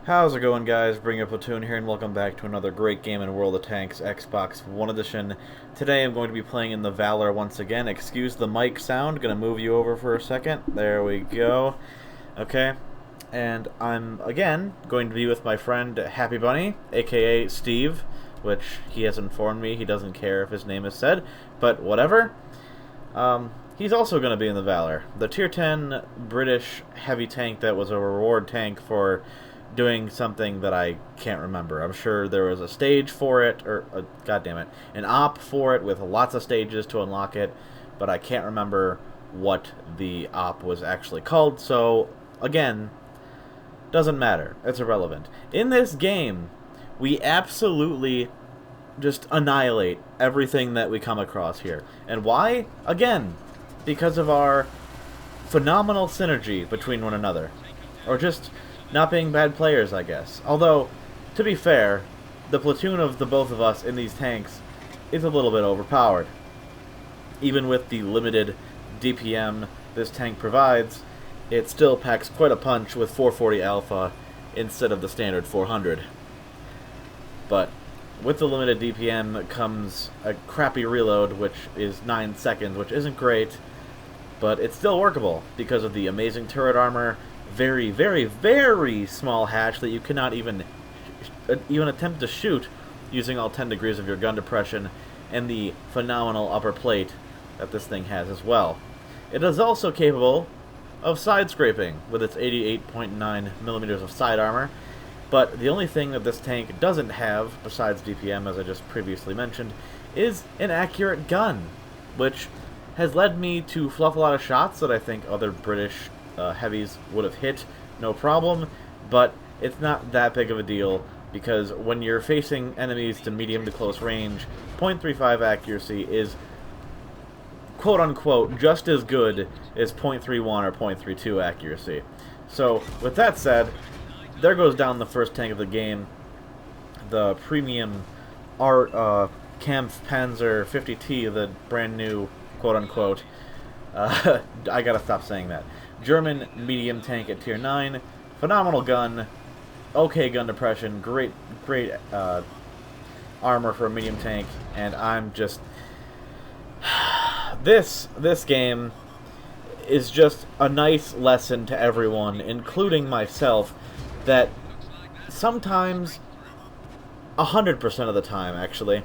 How's it going, guys? Bring Up Platoon here, and welcome back to another great game in World of Tanks Xbox One Edition. Today I'm going to be playing in the Valour once again. Excuse the mic sound. Gonna move you over for a second. There we go. Okay. And I'm, again, going to be with my friend Happy Bunny, aka Steve, which he has informed me he doesn't care if his name is said, but whatever. He's also going to be in the Valour, the Tier 10 British heavy tank that was a reward tank for doing something that I can't remember. I'm sure there was a stage for it, or, goddammit, an op for it with lots of stages to unlock it, but I can't remember what the op was actually called, so, again, doesn't matter. It's irrelevant. In this game, we absolutely just annihilate everything that we come across here. And why? Again, because of our phenomenal synergy between one another. Or just not being bad players, I guess. Although, to be fair, the platoon of the both of us in these tanks is a little bit overpowered. Even with the limited DPM this tank provides, it still packs quite a punch with 440 alpha instead of the standard 400. But with the limited DPM comes a crappy reload, which is 9 seconds, which isn't great, but it's still workable because of the amazing turret armor, very, very, very small hatch that you cannot even attempt to shoot using all 10 degrees of your gun depression, and the phenomenal upper plate that this thing has as well. It is also capable of side scraping with its 88.9 millimeters of side armor, but the only thing that this tank doesn't have, besides DPM, as I just previously mentioned, is an accurate gun, which has led me to fluff a lot of shots that I think other British heavies would have hit no problem, but it's not that big of a deal, because when you're facing enemies to medium to close range, .35 accuracy is quote-unquote just as good as .31 or .32 accuracy. So, with that said, there goes down the first tank of the game, the premium Kampfpanzer 50T, the brand new quote-unquote, I gotta stop saying that, German medium tank at Tier 9, phenomenal gun, okay gun depression, great armor for a medium tank, and I'm just... This game is just a nice lesson to everyone, including myself, that sometimes, 100% of the time actually,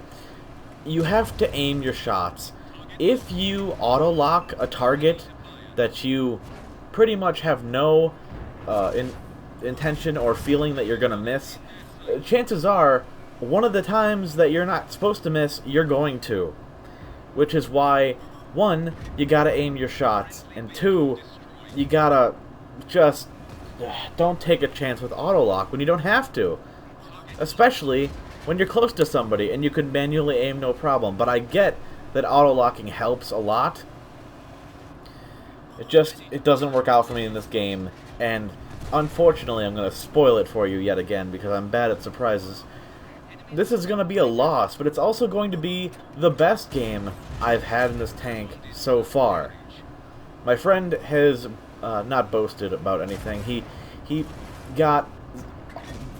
you have to aim your shots. If you auto-lock a target that you pretty much have no intention or feeling that you're going to miss, chances are, one of the times that you're not supposed to miss, you're going to. Which is why, one, you gotta aim your shots, and two, you gotta just don't take a chance with auto-lock when you don't have to. Especially when you're close to somebody and you can manually aim no problem. But I get that auto-locking helps a lot. It doesn't work out for me in this game, and unfortunately I'm gonna spoil it for you yet again because I'm bad at surprises. This is going to be a loss, but it's also going to be the best game I've had in this tank so far. My friend has not boasted about anything. He got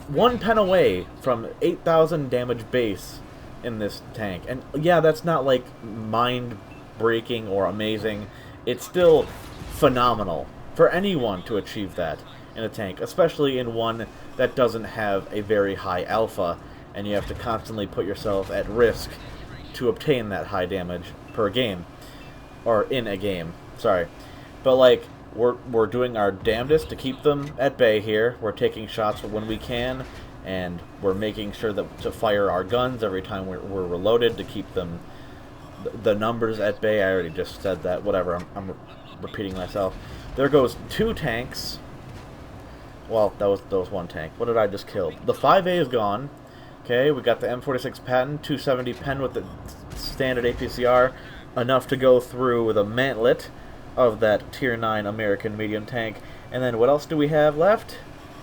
1 pen away from 8,000 damage base in this tank. And yeah, that's not like mind-breaking or amazing. It's still phenomenal for anyone to achieve that in a tank, especially in one that doesn't have a very high alpha, and you have to constantly put yourself at risk to obtain that high damage per game. Or in a game, sorry. But, like, we're doing our damnedest to keep them at bay here. We're taking shots when we can, and we're making sure that to fire our guns every time we're reloaded to keep them, the numbers at bay. I already just said that, whatever, I'm repeating myself. There goes 2 tanks. Well, that was 1 tank. What did I just kill? The 5A is gone. Okay, we got the M46 Patton, 270 pen with the standard APCR, enough to go through with a mantlet of that Tier 9 American medium tank. And then what else do we have left?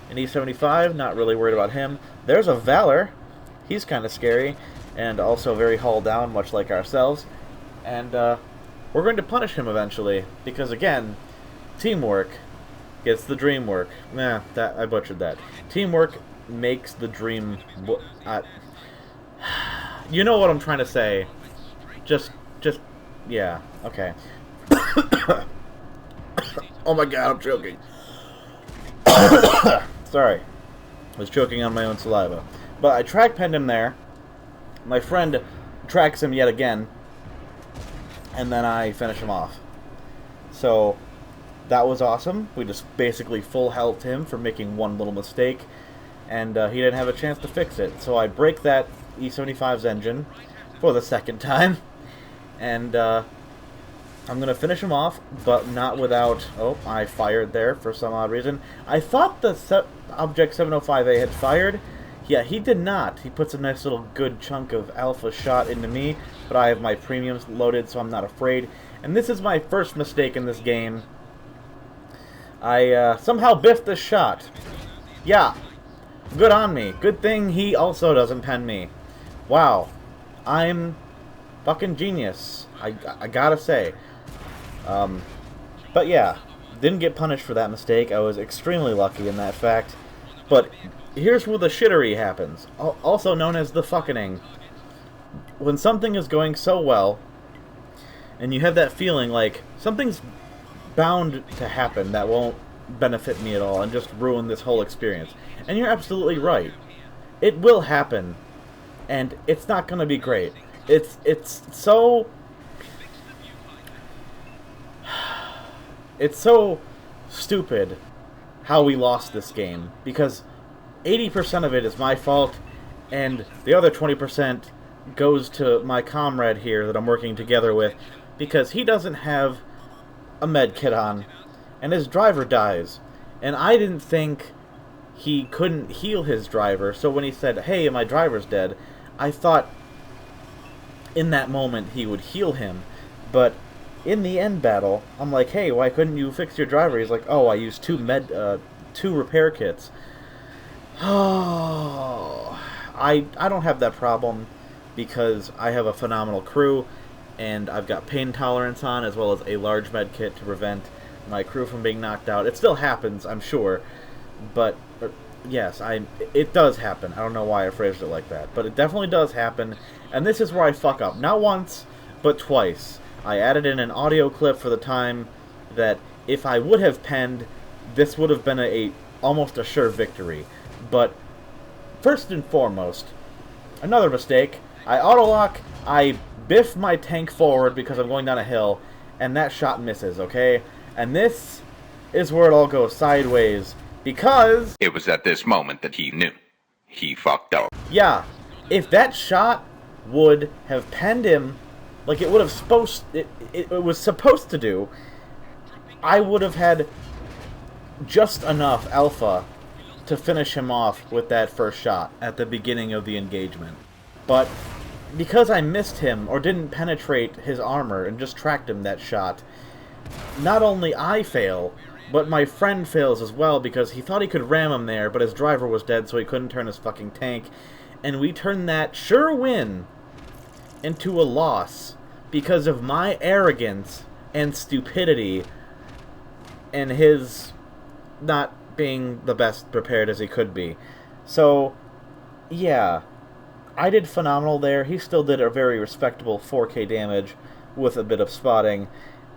An E75, not really worried about him. There's a Valour, he's kind of scary, and also very hull down, much like ourselves. And we're going to punish him eventually, because again, teamwork gets the dream work. Nah, I butchered that. Teamwork makes the dream... you know what I'm trying to say. Just, yeah, okay. Oh my god, I'm choking. Sorry. I was choking on my own saliva. But I track penned him there. My friend tracks him yet again. And then I finish him off. So, that was awesome. We just basically full healthed him for making one little mistake. And he didn't have a chance to fix it. So I break that E75's engine for the second time. And I'm going to finish him off, but not without... Oh, I fired there for some odd reason. I thought the Object 705A had fired. Yeah, he did not. He puts a nice little good chunk of alpha shot into me, but I have my premiums loaded, so I'm not afraid. And this is my first mistake in this game. I somehow biffed this shot. Yeah, good on me. Good thing he also doesn't pen me. Wow, I'm fucking genius. I gotta say. But yeah, didn't get punished for that mistake. I was extremely lucky in that fact. But here's where the shittery happens, also known as the fucking. When something is going so well, and you have that feeling like something's bound to happen that won't benefit me at all and just ruin this whole experience. And you're absolutely right. It will happen, and it's not going to be great. It's so... It's so stupid how we lost this game, because 80% of it is my fault, and the other 20% goes to my comrade here that I'm working together with, because he doesn't have a med kit on, and his driver dies. And I didn't think he couldn't heal his driver, so when he said, hey, my driver's dead, I thought in that moment he would heal him. But in the end battle, I'm like, hey, why couldn't you fix your driver? He's like, oh, I used two repair kits. Oh, I don't have that problem because I have a phenomenal crew, and I've got pain tolerance on, as well as a large med kit to prevent my crew from being knocked out. It still happens, I'm sure, but yes, it does happen. I don't know why I phrased it like that, but it definitely does happen, and this is where I fuck up. Not once, but twice. I added in an audio clip for the time that if I would have penned, this would have been almost a sure victory. But first and foremost, another mistake. I auto-lock, I biff my tank forward because I'm going down a hill, and that shot misses, okay? And this is where it all goes sideways, because... It was at this moment that he knew. He fucked up. Yeah, if that shot would have penned him like it would have it was supposed to do, I would have had just enough alpha to finish him off with that first shot at the beginning of the engagement. But because I missed him, or didn't penetrate his armor and just tracked him that shot, not only I fail, but my friend fails as well, because he thought he could ram him there, but his driver was dead, so he couldn't turn his fucking tank. And we turned that sure win into a loss because of my arrogance and stupidity and his not being the best prepared as he could be. So, yeah, I did phenomenal there. He still did a very respectable 4K damage with a bit of spotting,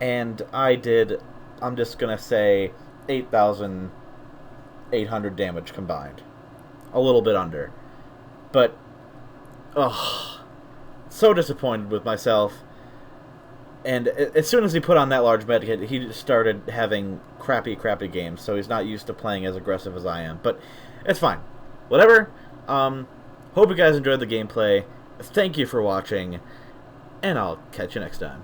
and I did, I'm just gonna say, 8,800 damage combined. A little bit under. But, ugh, so disappointed with myself. And as soon as he put on that large medkit, he just started having crappy games, so he's not used to playing as aggressive as I am. But it's fine. Whatever. Hope you guys enjoyed the gameplay. Thank you for watching, and I'll catch you next time.